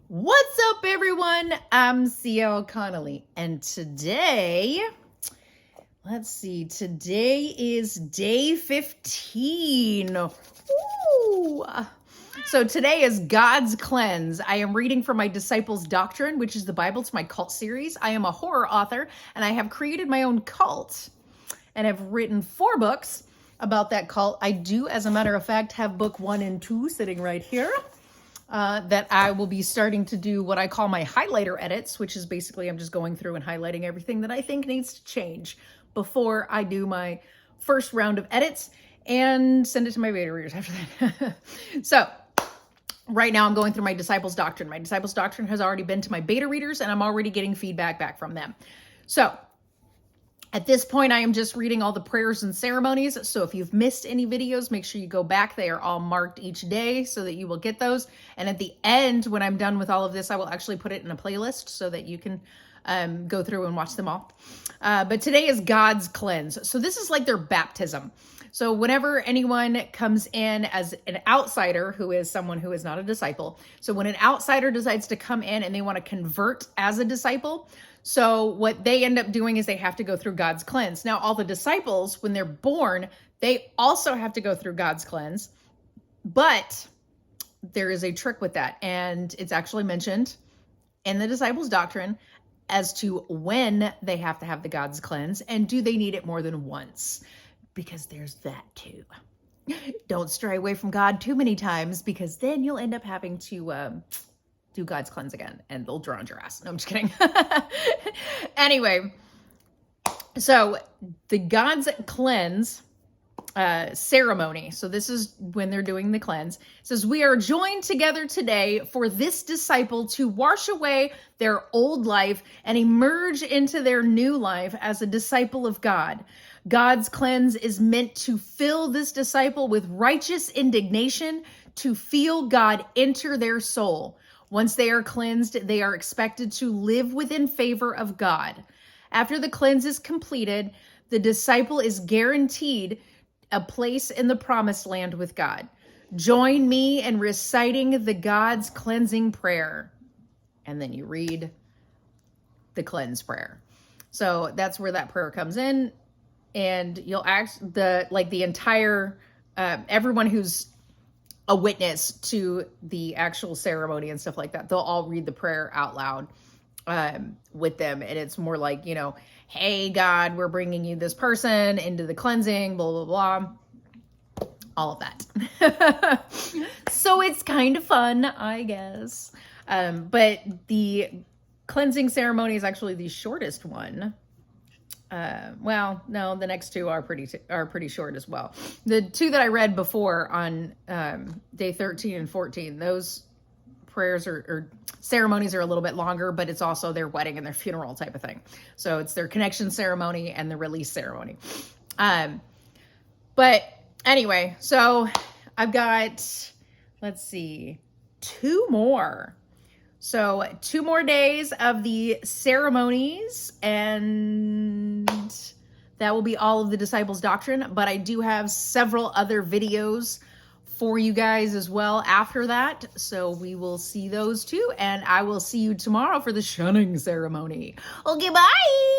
What's up, everyone? I'm CL Connolly, and today, today is day 15. Ooh. So today is God's Cleanse. I am reading from my Disciples' Doctrine, which is the Bible to my cult series. I am a horror author, and I have created my own cult, and have written 4 books about that cult. I do, as a matter of fact, have book 1 and 2 sitting right here. That I will be starting to do what I call my highlighter edits, which is basically I'm just going through and highlighting everything that I think needs to change before I do my first round of edits and send it to my beta readers after that. So right now I'm going through my Disciples' Doctrine. My Disciples' Doctrine has already been to my beta readers, and I'm already getting feedback back from them. So at this point, I am just reading all the prayers and ceremonies. So if you've missed any videos, make sure you go back. They are all marked each day so that you will get those. And at the end, when I'm done with all of this, I will actually put it in a playlist so that you can go through and watch them all. But today is God's Cleanse. So this is like their baptism. So whenever anyone comes in as an outsider, who is someone who is not a disciple, so when an outsider decides to come in and they want to convert as a disciple, so what they end up doing is they have to go through God's cleanse. Now, all the disciples, when they're born, they also have to go through God's cleanse, but there is a trick with that. And it's actually mentioned in the Disciples' Doctrine as to when they have to have the God's cleanse and do they need it more than once? Because there's that too. Don't stray away from God too many times, because then you'll end up having to do God's cleanse again and they'll drown your ass. No, I'm just kidding. Anyway, so the God's cleanse ceremony. So this is when they're doing the cleanse. It says, we are joined together today for this disciple to wash away their old life and emerge into their new life as a disciple of God. God's cleanse is meant to fill this disciple with righteous indignation to feel God enter their soul. Once they are cleansed, they are expected to live within favor of God. After the cleanse is completed, the disciple is guaranteed a place in the promised land with God. Join me in reciting the God's cleansing prayer. And then you read the cleanse prayer. So that's where that prayer comes in. And you'll ask the entire, everyone who's a witness to the actual ceremony and stuff like that, they'll all read the prayer out loud with them. And it's more like, hey, God, we're bringing you this person into the cleansing, blah, blah, blah, all of that. So it's kind of fun, I guess. But the cleansing ceremony is actually the shortest one. Well, no, the next 2 are pretty short as well. The 2 that I read before on day 13 and 14, those prayers or ceremonies are a little bit longer, but it's also their wedding and their funeral type of thing. So it's their connection ceremony and the release ceremony. But anyway, so I've got, 2 more. So 2 more days of the ceremonies, and that will be all of the Disciples' Doctrine. But I do have several other videos for you guys as well after that. So we will see those too. And I will see you tomorrow for the shunning ceremony. Okay, bye.